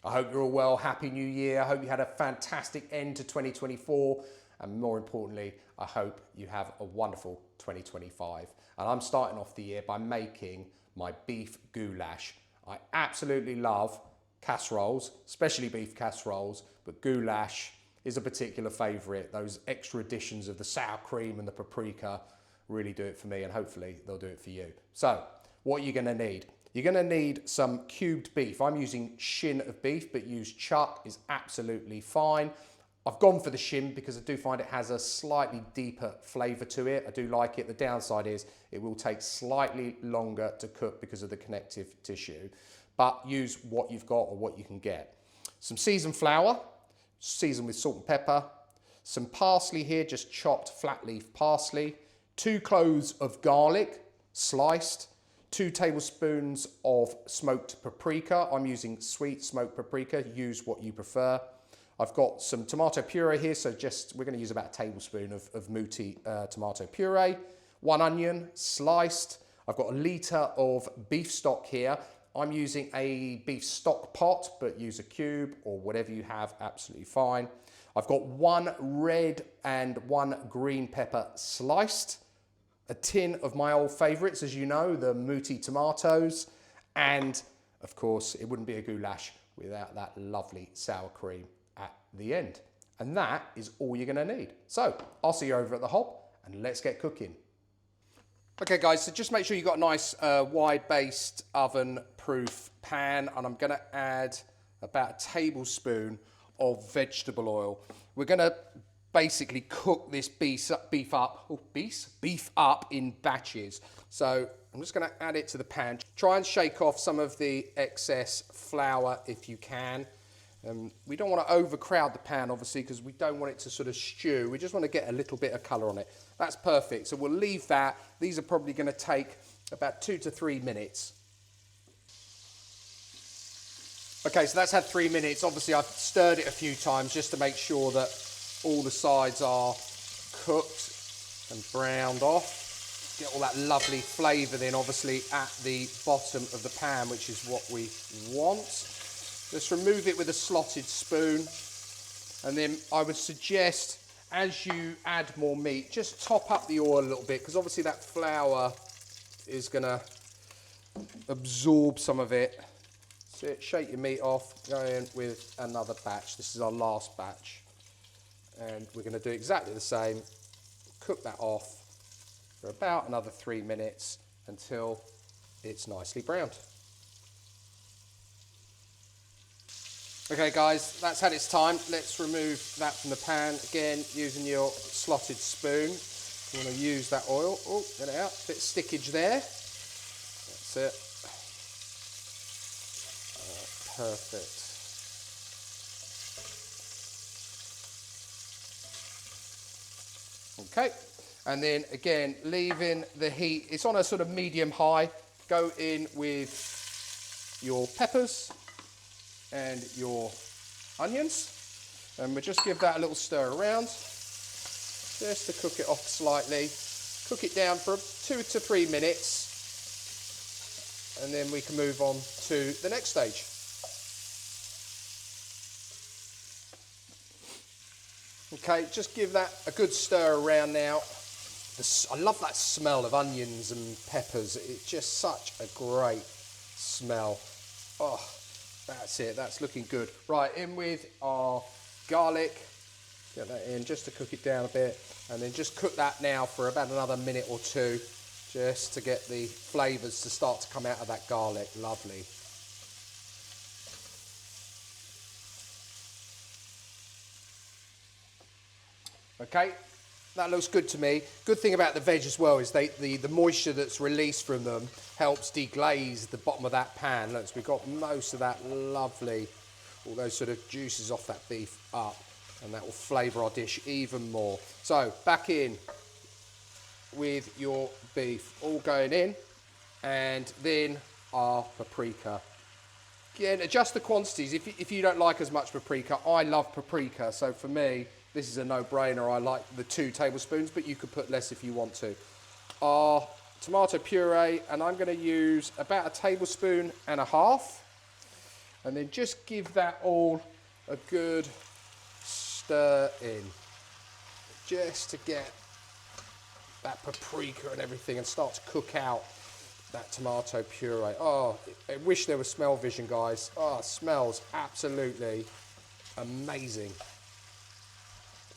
I hope you're all well. Happy New Year. I hope you had a fantastic end to 2024. And more importantly, I hope you have a wonderful 2025. And I'm starting off the year by making my beef goulash. I absolutely love casseroles, especially beef casseroles, but goulash is a particular favourite. Those extra additions of the sour cream and the paprika really do it for me, and hopefully they'll do it for you. So, what are you going to need? You're going to need some cubed beef. I'm using Shin of Beef, but use chuck is absolutely fine. I've gone for the Shin because I do find it has a slightly deeper flavour to it. I do like it. The downside is it will take slightly longer to cook because of the connective tissue, but use what you've got or what you can get. Some seasoned flour, seasoned with salt and pepper. Some parsley here, just chopped flat leaf parsley. 2 cloves of garlic, sliced. 2 tablespoons of smoked paprika. I'm using sweet smoked paprika. Use what you prefer. I've got some tomato puree here, so we're going to use about a tablespoon of muti tomato puree. 1 onion, sliced. I've got a litre of beef stock here. I'm using a beef stock pot, but use a cube or whatever you have, absolutely fine. I've got 1 red and 1 green pepper sliced. A tin of my old favourites, as you know, the muti tomatoes, and of course it wouldn't be a goulash without that lovely sour cream at the end. And that is all you're going to need. So I'll see you over at the hob and let's get cooking. Okay guys, so just make sure you've got a nice wide-based oven-proof pan, and I'm going to add about a tablespoon of vegetable oil. We're going to basically cook this beef up in batches. So I'm just going to add it to the pan. Try and shake off some of the excess flour if you can. We don't want to overcrowd the pan, obviously, because we don't want it to sort of stew. We just want to get a little bit of colour on it. That's perfect. So we'll leave that. These are probably going to take about 2 to 3 minutes. Okay, so that's had 3 minutes. Obviously, I've stirred it a few times just to make sure that all the sides are cooked and browned off. Get all that lovely flavour then, obviously, at the bottom of the pan, which is what we want. Just remove it with a slotted spoon. And then I would suggest, as you add more meat, just top up the oil a little bit, because obviously that flour is going to absorb some of it. So shake your meat off, go in with another batch. This is our last batch. And we're going to do exactly the same. Cook that off for about another 3 minutes until it's nicely browned. Okay guys, that's had its time. Let's remove that from the pan. Again, using your slotted spoon. You want to use that oil. Oh, get it out. Bit of stickage there. That's it. Perfect. Okay, and then again, leaving the heat, it's on a sort of medium high. Go in with your peppers and your onions, and we'll just give that a little stir around, just to cook it off slightly. Cook it down for 2 to 3 minutes, and then we can move on to the next stage. Okay, just give that a good stir around now. I love that smell of onions and peppers. It's just such a great smell. Oh, that's it. That's looking good. Right, in with our garlic. Get that in just to cook it down a bit. And then just cook that now for about another minute or 2, just to get the flavours to start to come out of that garlic. Lovely. Okay, that looks good to me. Good thing about the veg as well is the moisture that's released from them helps deglaze the bottom of that pan. Look, we've got most of that lovely, all those sort of juices off that beef up, and that will flavour our dish even more. So, back in with your beef, all going in, and then our paprika. Again, adjust the quantities. If you don't like as much paprika, I love paprika, so for me, this is a no-brainer. I like the 2 tablespoons, but you could put less if you want to. Our tomato puree, and I'm going to use about 1.5 tablespoons. And then just give that all a good stir in, just to get that paprika and everything and start to cook out that tomato puree. Oh, I wish there was smell vision, guys. Oh, it smells absolutely amazing.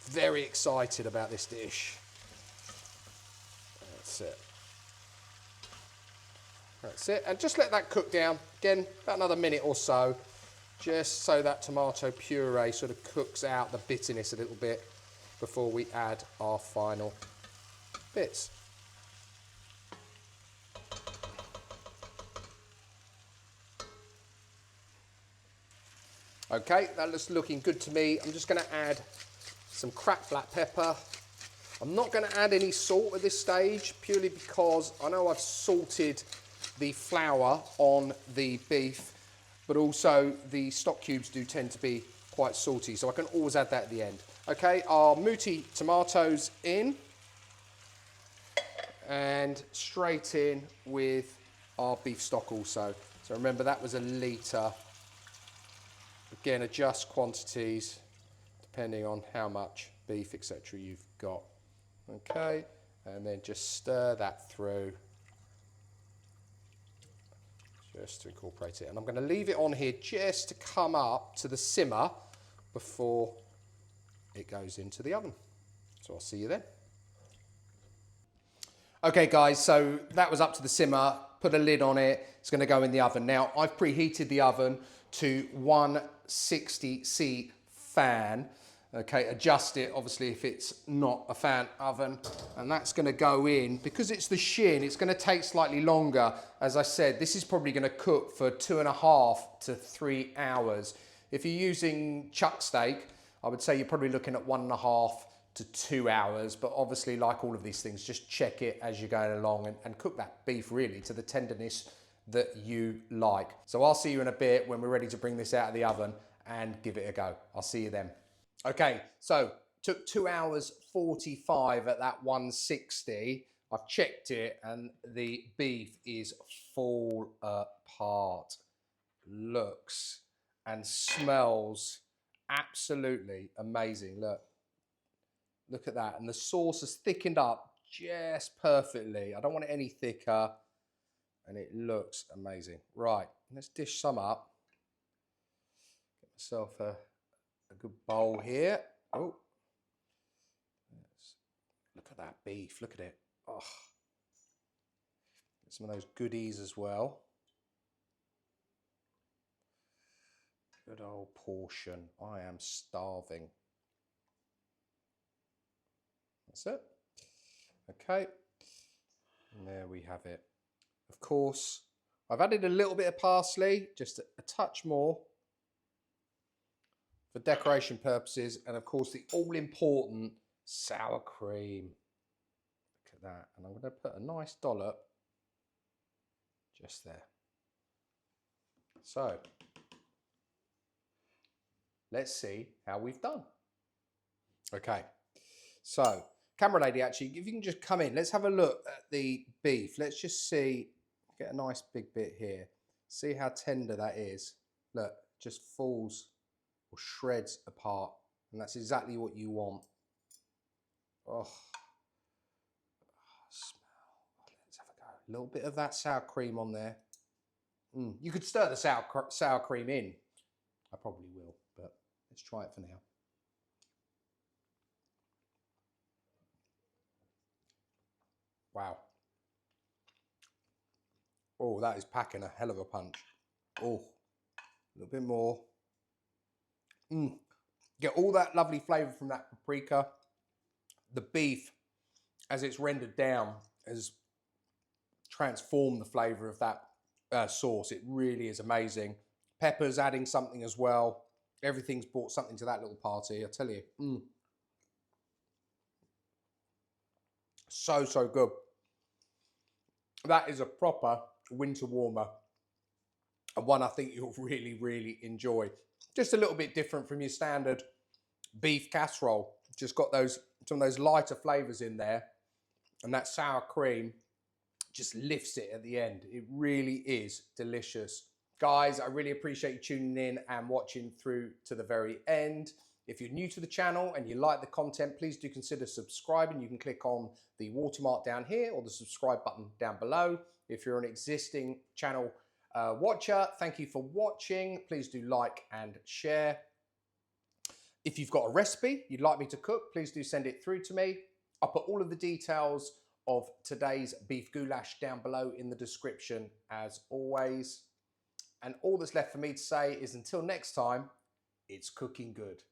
Very excited about this dish. That's it. That's it. And just let that cook down. Again, about another minute or so, just so that tomato puree sort of cooks out the bitterness a little bit before we add our final bits. Okay, that's looking good to me. I'm just going to add some cracked black pepper. I'm not going to add any salt at this stage, purely because I know I've salted the flour on the beef, but also the stock cubes do tend to be quite salty, so I can always add that at the end. Okay, our muti tomatoes in, and straight in with our beef stock also. So remember, that was a litre. Again, adjust quantities depending on how much beef, etc. you've got. Okay, and then just stir that through just to incorporate it. And I'm going to leave it on here just to come up to the simmer before it goes into the oven. So I'll see you then. Okay guys, so that was up to the simmer, put a lid on it, it's going to go in the oven. Now I've preheated the oven to 160C fan. Okay, adjust it obviously if it's not a fan oven, and that's going to go in. Because it's the shin, it's going to take slightly longer. As I said, this is probably going to cook for 2.5 to 3 hours. If you're using chuck steak, I would say you're probably looking at 1.5 to 2 hours, but obviously, like all of these things, just check it as you're going along and cook that beef really to the tenderness that you like. So I'll see you in a bit when we're ready to bring this out of the oven and give it a go. I'll see you then. Okay, so took 2 hours 45 at that 160. I've checked it and the beef is fall apart. Looks and smells absolutely amazing. Look at that. And the sauce has thickened up just perfectly. I don't want it any thicker. And it looks amazing. Right, let's dish some up. Get myself a good bowl here. Oh, look at that beef. Look at it. Oh, get some of those goodies as well. Good old portion. I am starving. That's it. Okay, and there we have it. Of course, I've added a little bit of parsley, just a touch more for decoration purposes, and of course the all-important sour cream. Look at that, and I'm going to put a nice dollop just there. So, let's see how we've done. Okay, so camera lady, actually, if you can just come in, let's have a look at the beef. Let's just see, get a nice big bit here. See how tender that is. Look, just falls or shreds apart, and that's exactly what you want. Oh, smell. Let's have a go. A little bit of that sour cream on there. You could stir the sour cream in. I probably will, but let's try it for now. Wow. Oh, that is packing a hell of a punch. Oh, a little bit more. Get all that lovely flavour from that paprika. The beef, as it's rendered down, has transformed the flavour of that sauce. It really is amazing. Pepper's adding something as well. Everything's brought something to that little party, I tell you. So, so good. That is a proper winter warmer, and one I think you'll really, really enjoy. Just a little bit different from your standard beef casserole. Just got some of those lighter flavours in there, and that sour cream just lifts it at the end. It really is delicious. Guys, I really appreciate you tuning in and watching through to the very end. If you're new to the channel and you like the content, please do consider subscribing. You can click on the watermark down here or the subscribe button down below. If you're an existing channel watcher, thank you for watching. Please do like and share. If you've got a recipe you'd like me to cook, please do send it through to me. I'll put all of the details of today's beef goulash down below in the description as always. And all that's left for me to say is until next time, it's cooking good.